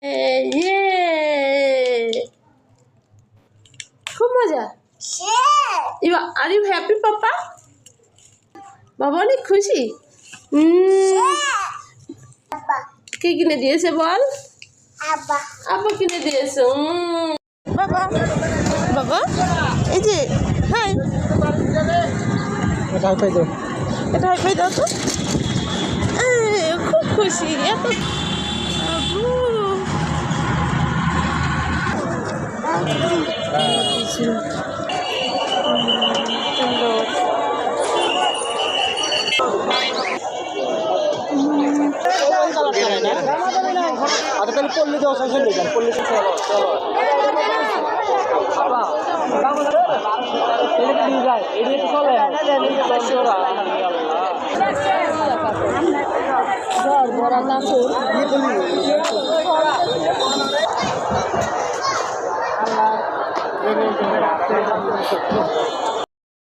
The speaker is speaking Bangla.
ইয়ে খুব মজা। আর ইউ হ্যাপি পাপা? বাবা অনেক খুশি। কে কিনে দিয়েছে বল? আব্বা কিনে দিয়েছে। বাবা বাবা এই যে হাই, এটা হাই দাও, এটা হাই দাও তো। খুব খুশি এত। পল্লী দেওয়া পল্লী বড় কাপড়